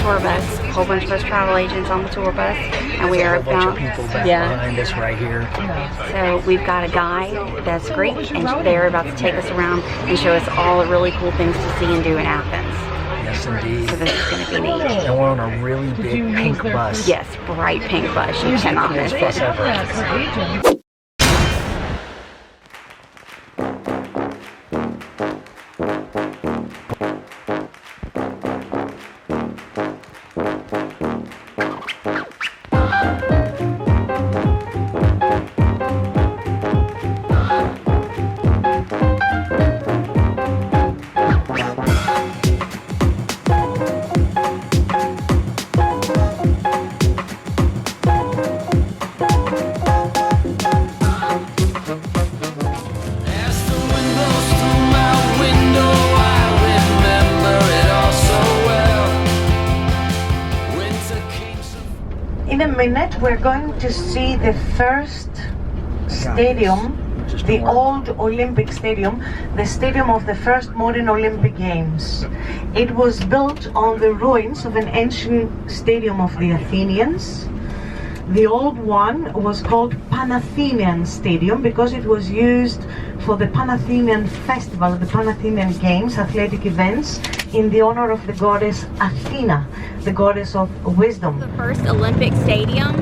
tour bus. A whole bunch of us travel agents on the tour bus, and we are a bunch of people back behind us right here. So we've got a guide that's Greek, and they're about to take us around and show us all the really cool things to see and do in Athens. Yes, indeed. So this is going to be neat. And we're on a really big pink bus. Yes, bright pink bus. You cannot miss it. In a minute, we're going to see the first stadium, the old Olympic Stadium, the stadium of the first modern Olympic Games. It was built on the ruins of an ancient stadium of the Athenians. The old one was called Parthenon Stadium because it was used for the Parthenon Festival, the Parthenon Games, athletic events, in the honor of the goddess Athena, the goddess of wisdom. The first Olympic stadium.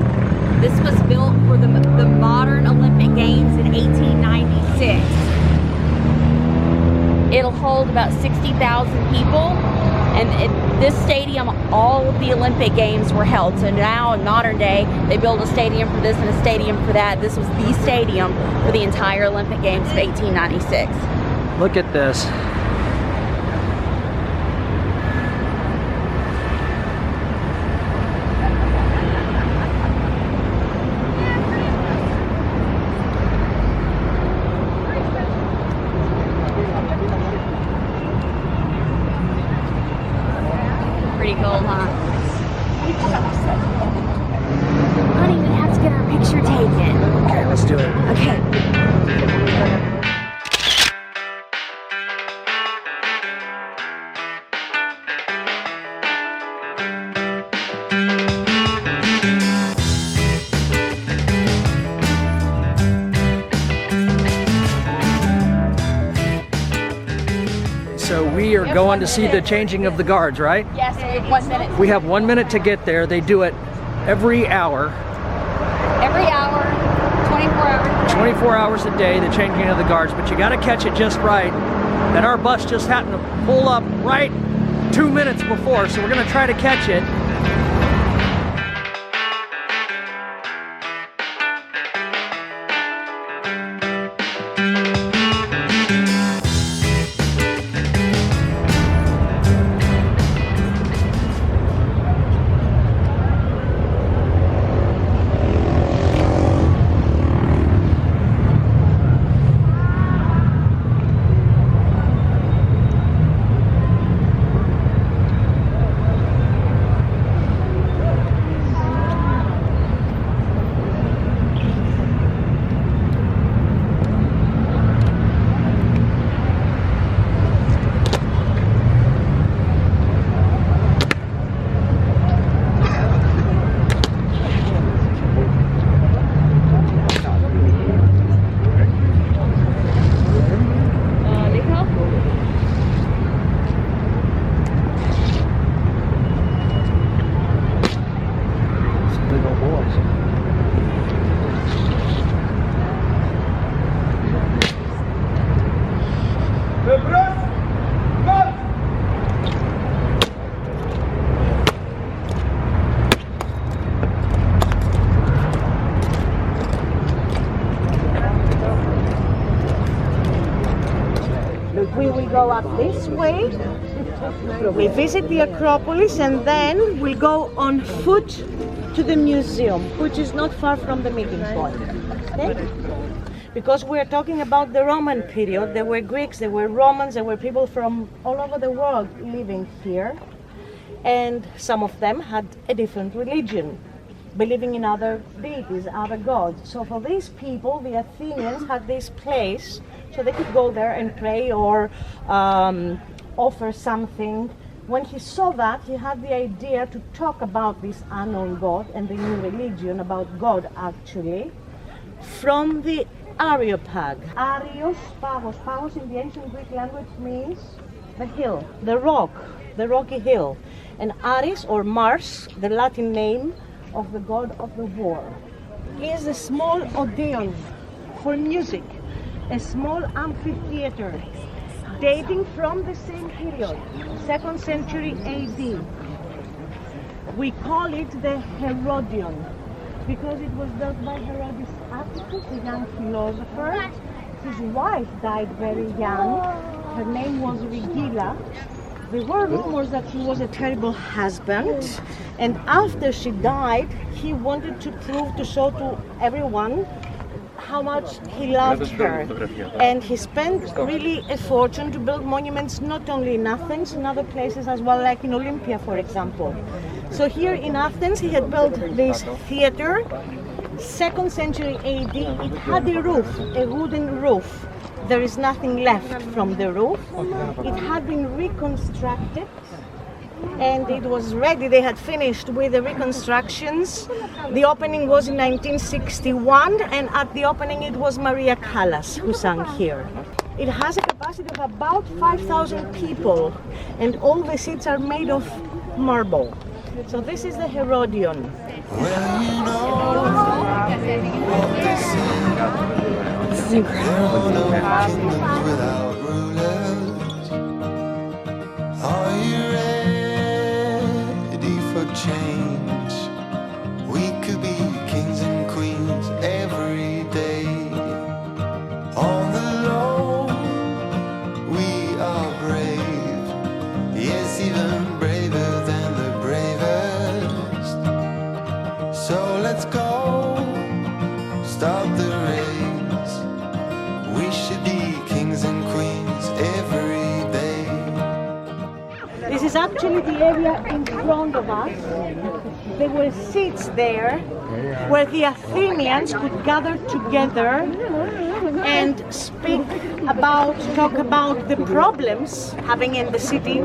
This was built for the modern Olympic Games in 1896. It'll hold about 60,000 people, and this stadium, all of the Olympic Games were held. So now in modern day, they build a stadium for this and a stadium for that. This was the stadium for the entire Olympic Games of 1896. Look at this. Pretty cool, huh? Honey, we have to get our picture taken. Okay, let's do it. Okay. So we are going to see the changing of the guards, right? Yes, we have 1 minute. We have 1 minute to get there. They do it every hour. Every hour, 24 hours. 24 hours a day, the changing of the guards, but you got to catch it just right. And our bus just happened to pull up right 2 minutes before, so we're going to try to catch it. We will go up this way, we visit the Acropolis, and then we'll go on foot to the museum, which is not far from the meeting point. Okay? Because we're talking about the Roman period, there were Greeks, there were Romans, there were people from all over the world living here, and some of them had a different religion, believing in other deities, other gods. So for these people, the Athenians had this place so they could go there and pray or offer something When he saw that, he had the idea to talk about this unknown God and the new religion about God actually from the Areopag. Arios, Pagos. Pagos in the ancient Greek language means the hill, the rock, the rocky hill. And Ares or Mars, the Latin name of the god of the war, is a small odeon for music, a small amphitheater dating from the same period, 2nd century AD. We call it the Herodion because it was built by Herodes Atticus, a young philosopher. His wife died very young. Her name was Regilla. There were rumors that he was a terrible husband, and after she died, he wanted to prove, to show to everyone how much he loved her. And he spent really a fortune to build monuments not only in Athens, in other places as well, like in Olympia, for example. So here in Athens, he had built this theater, 2nd century AD. It had a roof, a wooden roof. There is nothing left from the roof. It had been reconstructed and it was ready. They had finished with the reconstructions. The opening was in 1961, and at the opening it was Maria Callas who sang here. It has a capacity of about 5,000 people, and all the seats are made of marble. So this is the Herodion. Well, you know what they say. This is incredible. Kingdoms without rulers. Are you ready for change? We could be kings and queens every day. On the low, we are brave. Yes, even braver than the bravest. So let's go, start the race. We should be kings and queens every day. This is actually the area in front of us. There were seats there where the Athenians could gather together and talk about the problems having in the city,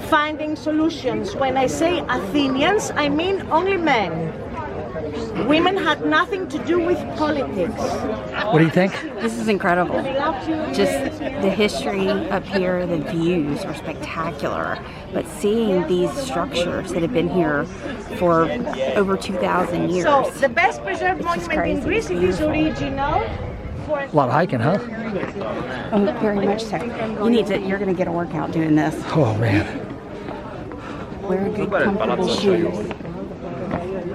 finding solutions. When I say Athenians, I mean only men. Women had nothing to do with politics. What do you think? This is incredible. Just the history up here, the views are spectacular. But seeing these structures that have been here for over 2,000 years. So the best preserved monument in Greece, it is original. A lot of hiking, huh? Oh, very much so. You're going to get a workout doing this. Oh, man. Wear good, comfortable shoes.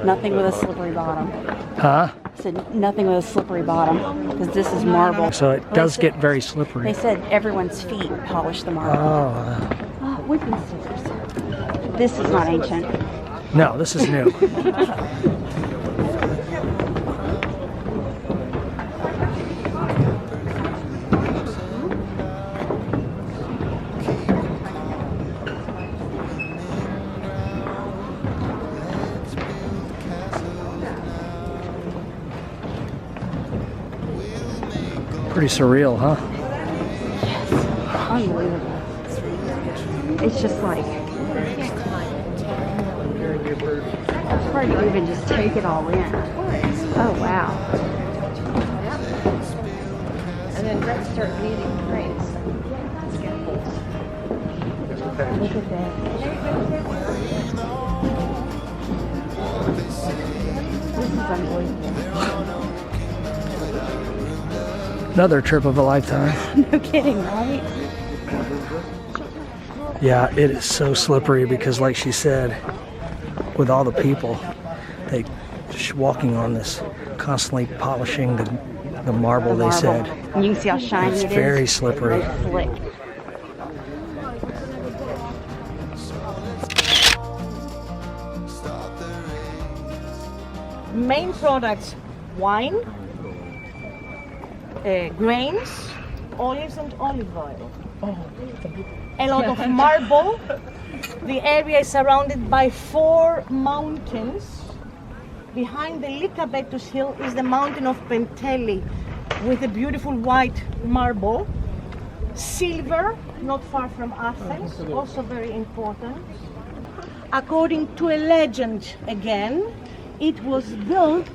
Nothing with a slippery bottom. Huh? I said nothing with a slippery bottom, because this is marble. So it does get very slippery. They said everyone's feet polish the marble. Oh. Whipping scissors. This is not ancient. No, this is new. Pretty surreal, huh? Unbelievable. It's just like, it's hard to even just take it all in. Oh, wow. And then let's start needing crates. Look at that. This is unbelievable. Another trip of a lifetime. No kidding, right? Yeah, it is so slippery because, like she said, with all the people, they just walking on this, constantly polishing the marble, they said. And you can see how shiny it is. It's very slippery. Very slick. Main products: wine, grains, olives and olive oil. A lot of marble. The area is surrounded by 4 mountains. Behind the Lykabetus hill is the mountain of Penteli with a beautiful white marble. Silver not far from Athens, also very important. According to a legend again, it was built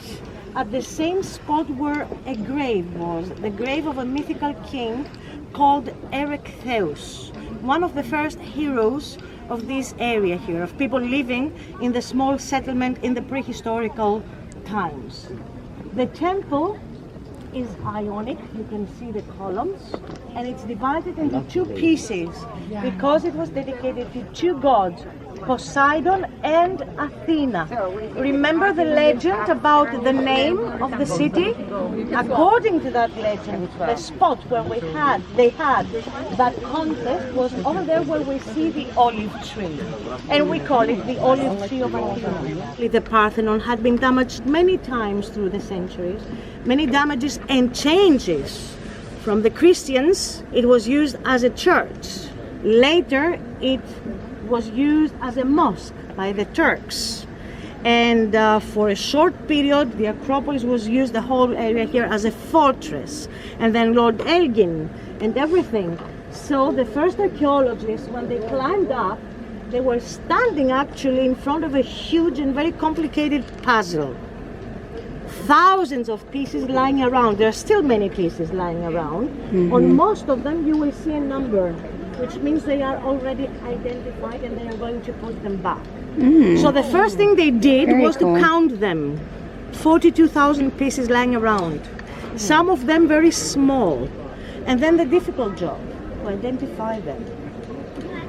at the same spot where a grave was, the grave of a mythical king called Erechtheus, one of the first heroes of this area here, of people living in the small settlement in the prehistorical times. The temple is Ionic, you can see the columns, and it's divided into two pieces because it was dedicated to two gods, Poseidon and Athena. Remember the legend about the name of the city? According to that legend, the spot where they had that contest was over there where we see the olive tree, and we call it the olive tree of Athena. The Parthenon had been damaged many times through the centuries, many damages and changes. From the Christians, it was used as a church. Later, it was used as a mosque by the Turks, and for a short period the Acropolis was used, the whole area here, as a fortress, and then Lord Elgin and everything. So the first archaeologists, when they climbed up, they were standing actually in front of a huge and very complicated puzzle. Thousands of pieces lying around. There are still many pieces lying around. On most of them you will see a number, which means they are already identified and they are going to put them back. So the first thing they did was to count them. 42,000 pieces lying around. Some of them very small. And then the difficult job, to identify them.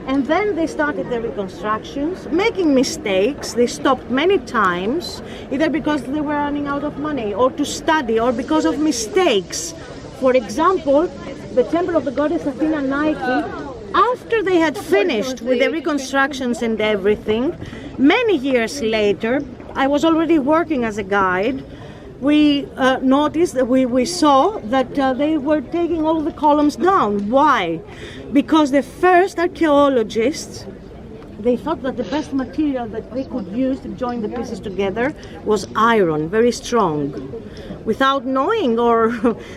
And then they started the reconstructions, making mistakes. They stopped many times, either because they were running out of money or to study or because of mistakes. For example, the temple of the goddess Athena Nike, after they had finished with the reconstructions and everything, many years later, I was already working as a guide, we noticed that we saw that they were taking all the columns down. Why? Because the first archaeologists, they thought that the best material that they could use to join the pieces together was iron, very strong, without knowing, or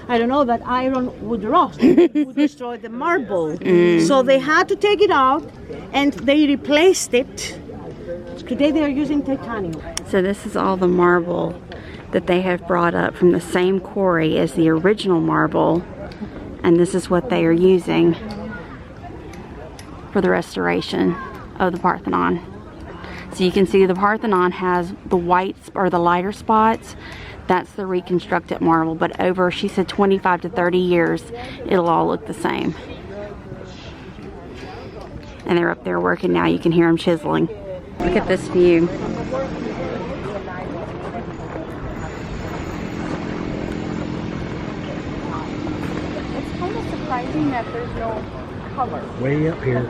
I don't know, that iron would rust, would destroy the marble. So they had to take it out and they replaced it. Today they are using titanium. So this is all the marble that they have brought up from the same quarry as the original marble, and this is what they are using for the restoration of the Parthenon. So you can see the Parthenon has the whites or the lighter spots. That's the reconstructed marble, but over, she said, 25 to 30 years, it'll all look the same. And they're up there working now. You can hear them chiseling. Look at this view. It's kind of surprising that there's no color. Way up here.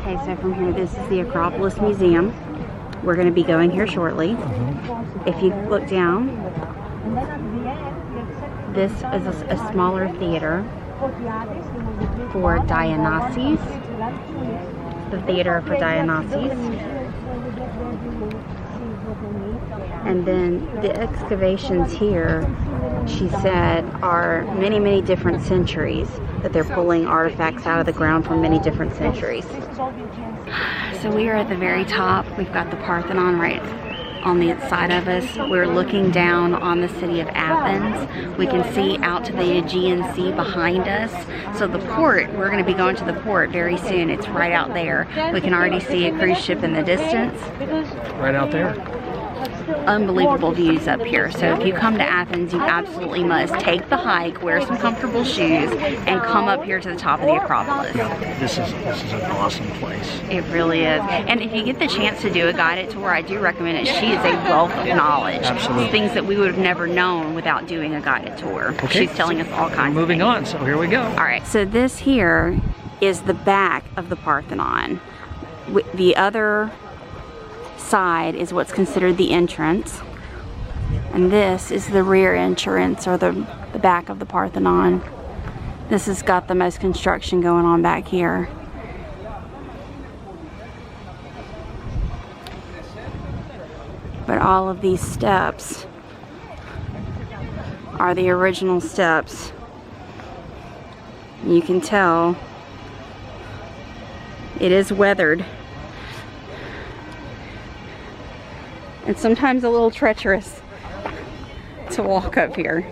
Okay, so from here, this is the Acropolis Museum. We're going to be going here shortly. If you look down, this is a smaller theater for Dionysus. The theater for Dionysus. And then the excavations here, she said, are many, many different centuries, that they're pulling artifacts out of the ground from many different centuries. So we are at the very top. We've got the Parthenon right on the side of us. We're looking down on the city of Athens. We can see out to the Aegean Sea behind us. So the port, we're going to be going to the port very soon. It's right out there. We can already see a cruise ship in the distance. Right out there. Unbelievable views up here. So if you come to Athens, you absolutely must take the hike, wear some comfortable shoes, and come up here to the top of the Acropolis. This is an awesome place. It really is. And if you get the chance to do a guided tour, I do recommend it. She is a wealth of knowledge. Absolutely. Things that we would have never known without doing a guided tour. Okay. She's telling us all kinds of Moving on, so here we go. All right, so this here is the back of the Parthenon. The other side is what's considered the entrance, and this is the rear entrance, or the back of the Parthenon. This has got the most construction going on back here. But all of these steps are the original steps. You can tell it is weathered. And sometimes a little treacherous to walk up here.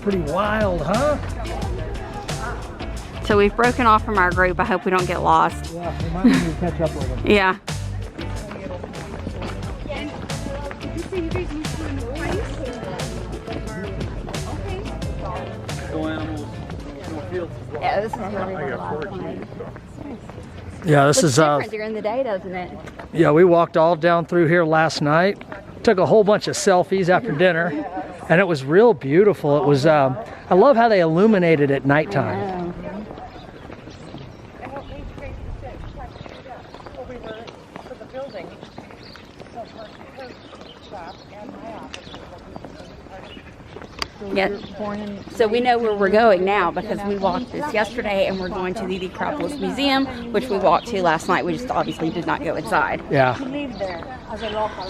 Pretty wild, huh? So we've broken off from our group. I hope we don't get lost. Yeah, remind me to catch up with them. Yeah. Yeah, this is where we were last night. Yeah, this Looks is different during the day, doesn't it? yeah, we walked all down through here last night. Took a whole bunch of selfies after dinner, and it was real beautiful. It was I love how they illuminated at nighttime. Yeah. So we know where we're going now because we walked this yesterday, and we're going to the Acropolis Museum, which we walked to last night. We just obviously did not go inside. Yeah.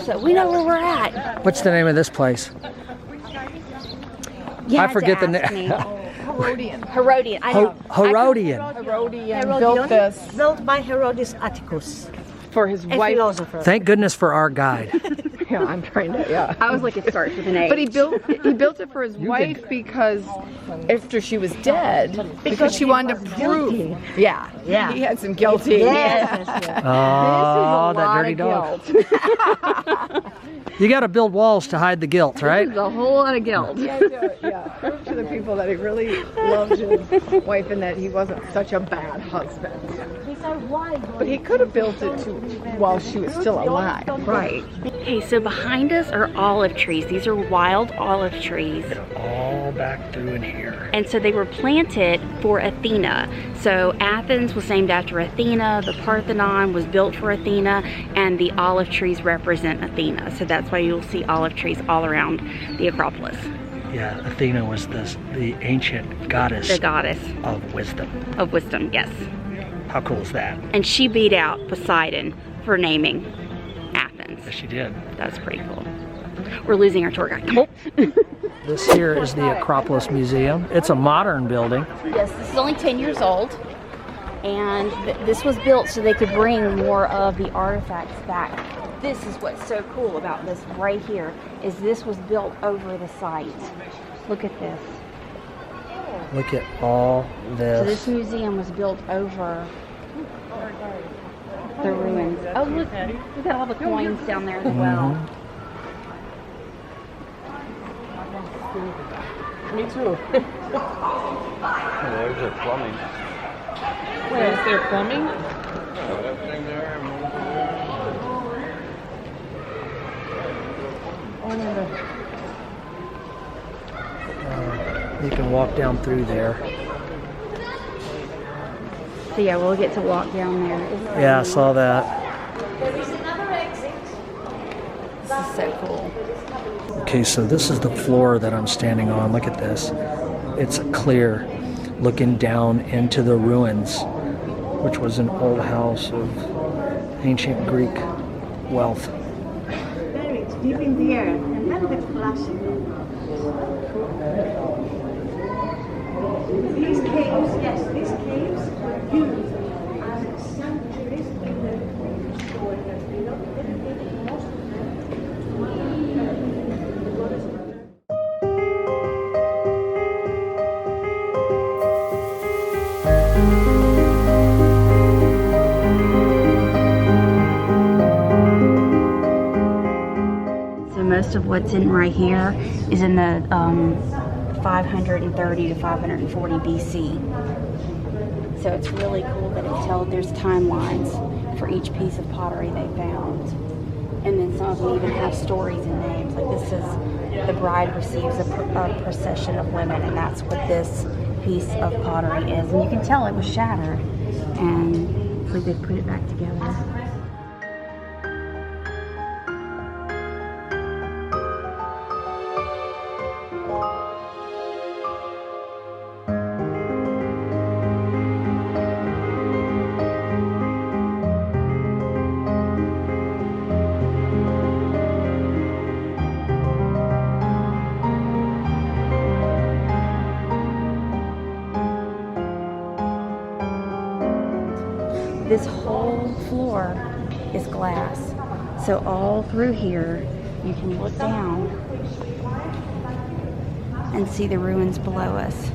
So we know where we're at. What's the name of this place? You I had to forget the ask name. me. Herodian. I know. Herodian. Herodian built this Built by Herodes Atticus, for his a wife. philosopher. Thank goodness for our guide. Yeah, I'm trying to. Yeah. I was like, it starts with an A. But he built it for his wife because after she was dead, because she wanted to prove. guilty. Yeah, Yeah. He had some guilty. Yes, yes. Oh, This is a that lot dirty of dog. guilt. You got to build walls to hide the guilt, right? There's a whole lot of guilt. Yeah, prove to the people that he really loved his wife and that he wasn't such a bad husband. But he could have built it while she was still alive. Right. Okay, so behind us are olive trees. These are wild olive trees. All back through in here. And so they were planted for Athena. So Athens was named after Athena, the Parthenon was built for Athena, and the olive trees represent Athena. So that's why you'll see olive trees all around the Acropolis. Yeah, Athena was the ancient goddess The goddess of wisdom. of wisdom, yes. How cool is that? And she beat out Poseidon for naming Athens. Yes, she did. That's pretty cool. We're losing our tour guide. Oh. This here is the Acropolis Museum. It's a modern building. Yes, this is only 10 years old, and this was built so they could bring more of the artifacts back. This is what's so cool about this right here, is this was built over the site. Look at this. Look at all So this this. museum was built over the ruins. Oh, look at all the coins down there as well. Me too. There's a plumbing. Where is there plumbing? You can walk down through there. So yeah, we'll get to walk down there. Yeah, I saw that. This is so cool. Okay, so this is the floor that I'm standing on. Look at this. It's clear, looking down into the ruins, which was an old house of ancient Greek wealth. Buried deep in the earth and then with flashing. These caves, yes, these caves were used as sanctuaries in the story that we know dedicated most of them to the goddess mother. So most of what's in right here is in the 530 to 540 BC. So it's really cool that there's timelines for each piece of pottery they found. And then some of them even have stories and names. Like this is, the bride receives a procession of women, and that's what this piece of pottery is. And you can tell it was shattered. And hopefully they put it back together. This whole floor is glass. So all through here, you can look down and see the ruins below us.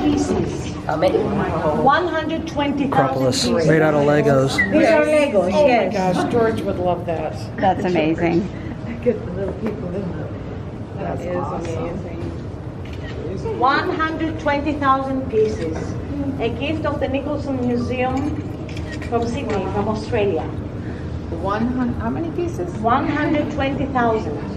Pieces. How many? 120,000 Acropolis, pieces. made out of Legos. These are Legos, Oh yes. my gosh, George would love that. That's amazing. Get the little people in there. That is amazing. 120,000 pieces. A gift of the Nicholson Museum from Sydney, from Australia. 100, how many pieces? 120,000.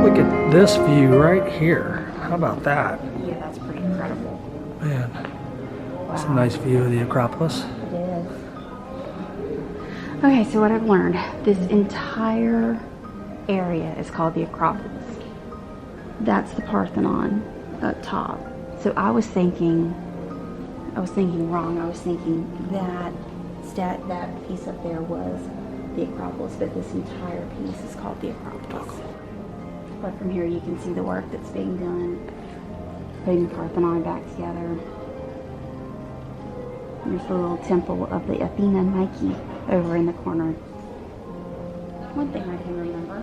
Look at this view right here. How about that? Yeah, that's pretty incredible. Man, it's a nice view of the Acropolis. It is. Okay, so what I've learned, this entire area is called the Acropolis. That's the Parthenon up top. So I was thinking wrong. I was thinking that that piece up there was the Acropolis, but this entire piece is called the Acropolis. But from here you can see the work that's being done, putting the Parthenon back together. There's the little temple of the Athena Nike over in the corner. One thing I can remember.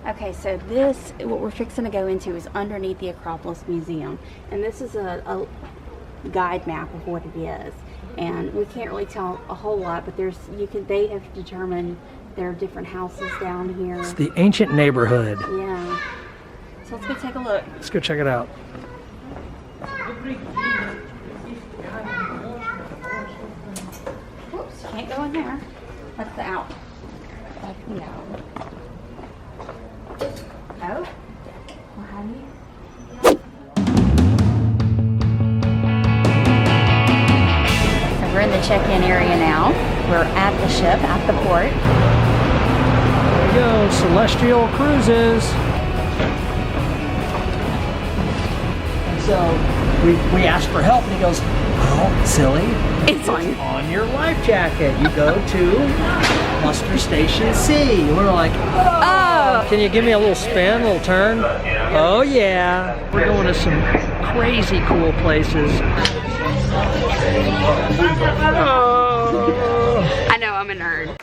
Okay, so this, what we're fixing to go into is underneath the Acropolis Museum. And this is a guide map of what it is. And we can't really tell a whole lot, but they have determined there are different houses down here. It's the ancient neighborhood. Yeah. So let's go take a look. Let's go check it out. Whoops, can't go in there. That's the out. That's the out. Oh, well, how do you? So we're in the check-in area now. We're at the ship, at the port. There we go, Celestial Cruises. So we asked for help, and he goes, "Well, silly, It's on. on your life jacket. You go to Muster Station C." We're like, "Oh, can you give me a little spin, a little turn?" "Oh yeah." We're going to some crazy cool places. Oh. I know, I'm a nerd.